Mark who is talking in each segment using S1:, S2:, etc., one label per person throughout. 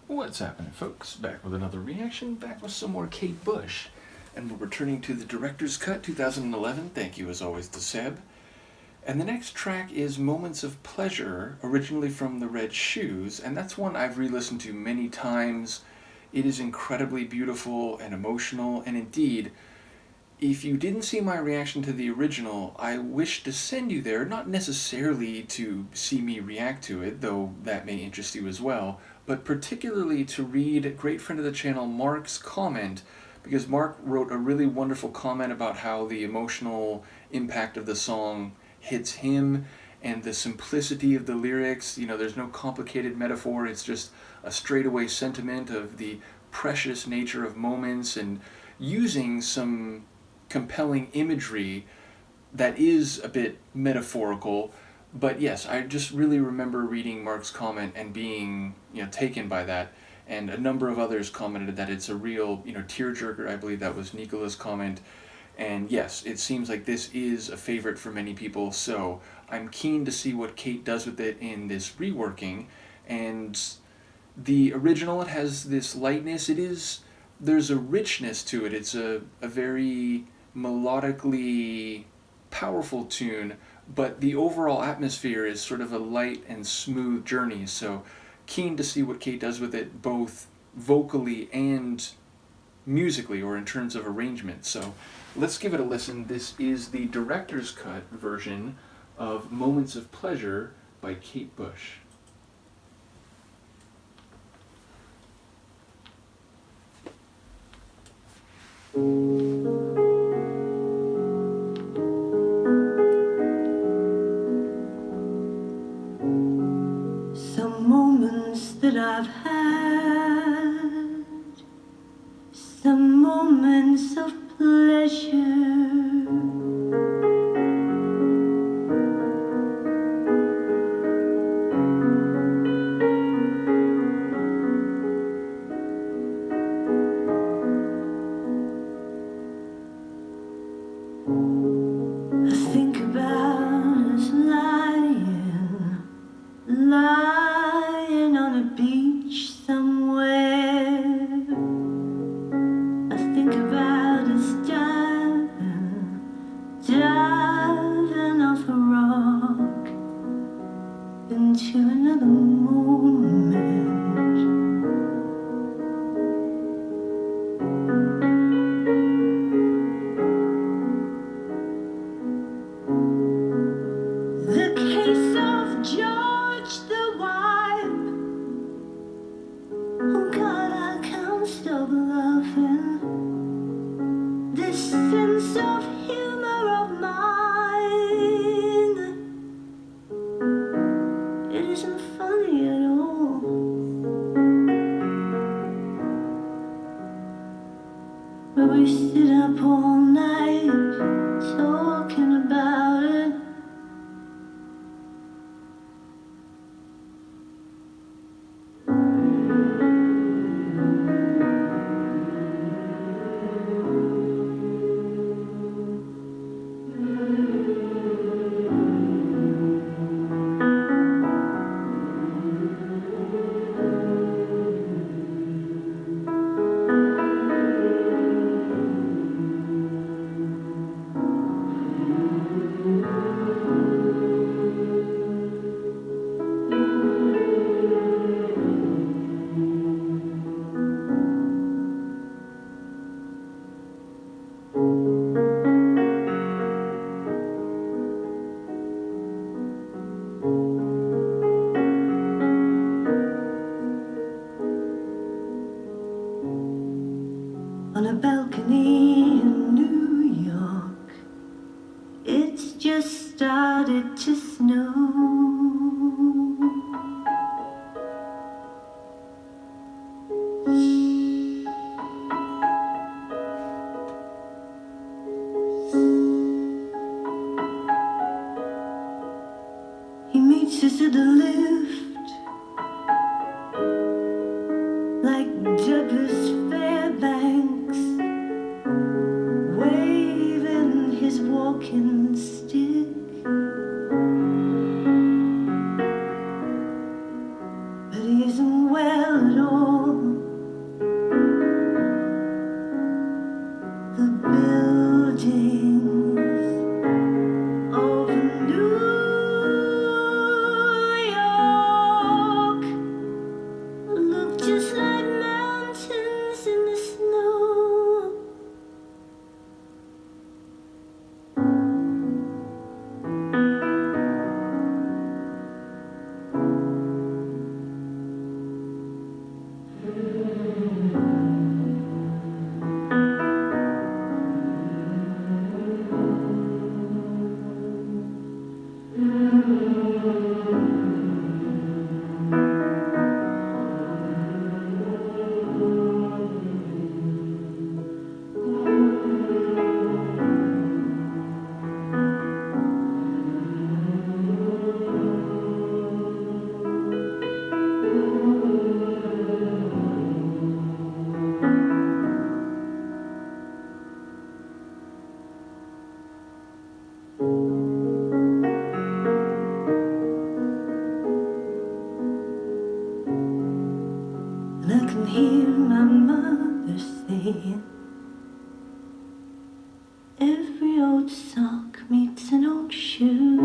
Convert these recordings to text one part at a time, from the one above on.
S1: What's happening, folks? Back with another reaction, back with some more Kate Bush. And we're returning to the director's cut 2011. Thank you as always to Seb. And the next track is Moments of Pleasure, originally from The Red Shoes, and that's one I've re-listened to many times. It is incredibly beautiful and emotional, and indeed, if you didn't see my reaction to the original, I wish to send you there, not necessarily to see me react to it, though that may interest you as well, but particularly to read a great friend of the channel Mark's comment, because Mark wrote a really wonderful comment about how the emotional impact of the song hits him and the simplicity of the lyrics. You know, there's no complicated metaphor, it's just a straightaway sentiment of the precious nature of moments and using some compelling imagery that is a bit metaphorical. But yes, I just really remember reading Mark's comment and being, taken by that. And a number of others commented that it's a real, tearjerker. I believe that was Nicola's comment. And yes, it seems like this is a favorite for many people, so I'm keen to see what Kate does with it in this reworking. And the original, it has this lightness. There's a richness to it. It's a very melodically powerful tune, but the overall atmosphere is sort of a light and smooth journey, so keen to see what Kate does with it, both vocally and musically, or in terms of arrangement. So let's give it a listen. This is the director's cut version of Moments of Pleasure by Kate Bush.
S2: Some moments that I've had, some moments of pleasure, I think about us lying on a beach somewhere. I think about us diving off a rock into another moment. The case of George the Wipe. Oh God, I can't stop laughing. This sense of humor of mine, it isn't funny at all. But we sit up all night talking about it. On a balcony in New York, it's just started to snow. He meets us at the lift, like Douglas Fairbanks, waving his walking stick. But he isn't well at all. I can hear my mother saying, every old sock meets an old shoe.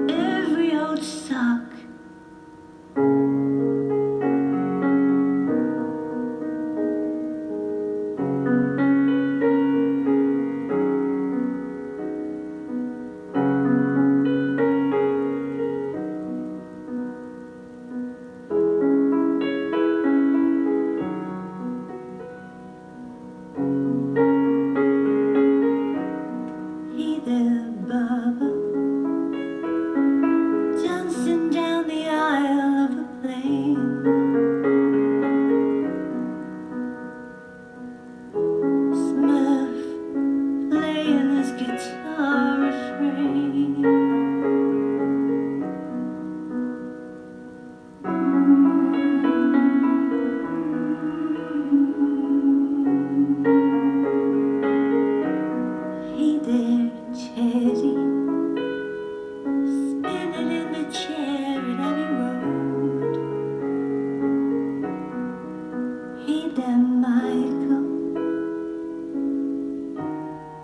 S2: Every old sock. Hey there, Baba, dancing down the aisle of a plane. Smurf playing his guitar refrain. Hey there, Teddy, spinning in the chair at Abbey Road. Hey there, Michael,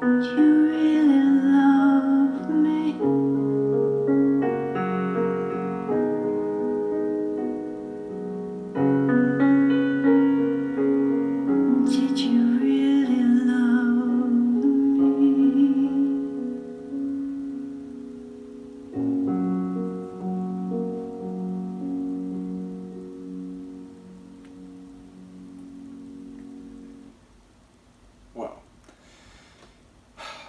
S2: do you really love me? Did you really love me?
S1: Well,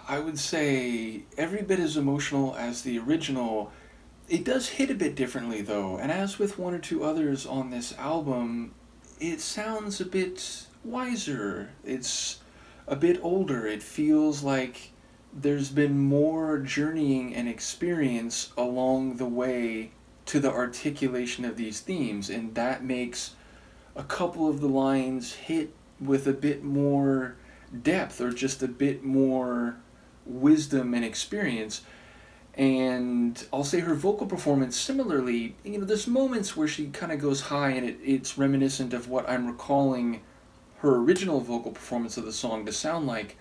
S1: I would say every bit as emotional as the original. It does hit a bit differently though, and as with one or two others on this album, it sounds a bit wiser. It's a bit older. It feels like there's been more journeying and experience along the way to the articulation of these themes, and that makes a couple of the lines hit with a bit more depth or just a bit more wisdom and experience. And I'll say her vocal performance similarly, there's moments where she kind of goes high and it's reminiscent of what I'm recalling her original vocal performance of the song to sound like.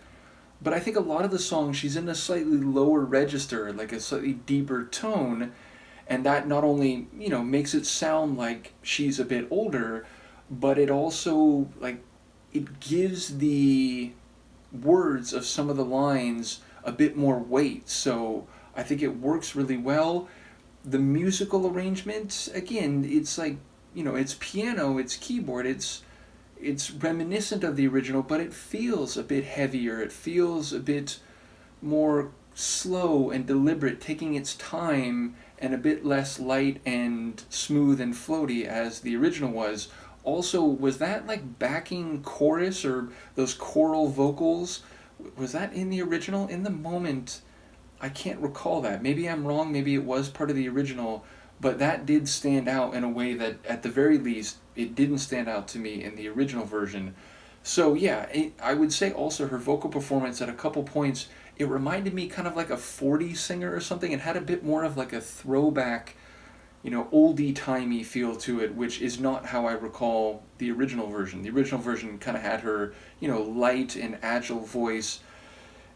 S1: But I think a lot of the song she's in a slightly lower register, like a slightly deeper tone, and that not only, makes it sound like she's a bit older, but it also, like, it gives the words of some of the lines a bit more weight. So I think it works really well. The musical arrangement, again, it's like, it's piano, it's keyboard, it's reminiscent of the original, but it feels a bit heavier. It feels a bit more slow and deliberate, taking its time, and a bit less light and smooth and floaty as the original was. Also, was that like backing chorus or those choral vocals? Was that in the original? In the moment, I can't recall that. Maybe I'm wrong, maybe it was part of the original, but that did stand out in a way that, at the very least, it didn't stand out to me in the original version. So yeah, I would say also her vocal performance at a couple points, it reminded me kind of like a 40s singer or something. It had a bit more of like a throwback, oldie-timey feel to it, which is not how I recall the original version. The original version kind of had her, light and agile voice,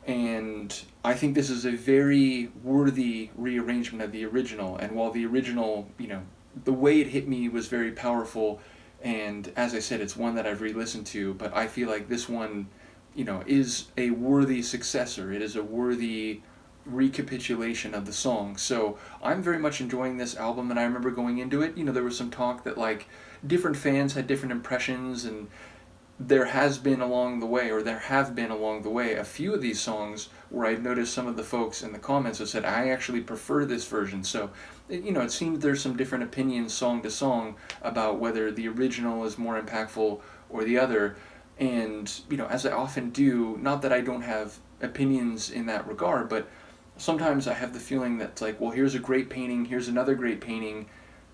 S1: and I think this is a very worthy rearrangement of the original. And while the original, the way it hit me was very powerful, and as I said, it's one that I've re-listened to, but I feel like this one, is a worthy successor. It is a worthy recapitulation of the song. So I'm very much enjoying this album, and I remember going into it, there was some talk that like different fans had different impressions, and there have been along the way a few of these songs where I've noticed some of the folks in the comments have said, I actually prefer this version. So it seems there's some different opinions song to song about whether the original is more impactful or the other. And as I often do, not that I don't have opinions in that regard, but sometimes I have the feeling that it's like, well, here's a great painting, here's another great painting,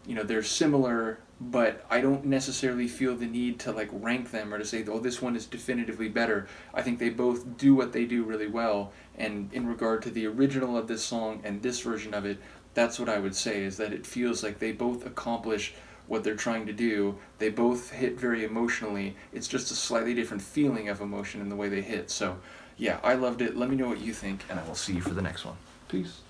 S1: you know, they're similar, but I don't necessarily feel the need to like rank them or to say, oh, this one is definitively better. I think they both do what they do really well, and in regard to the original of this song and this version of it, that's what I would say, is that it feels like they both accomplish what they're trying to do. They both hit very emotionally. It's just a slightly different feeling of emotion in the way they hit. So yeah, I loved it. Let me know what you think, and I will see you for the next one. Peace.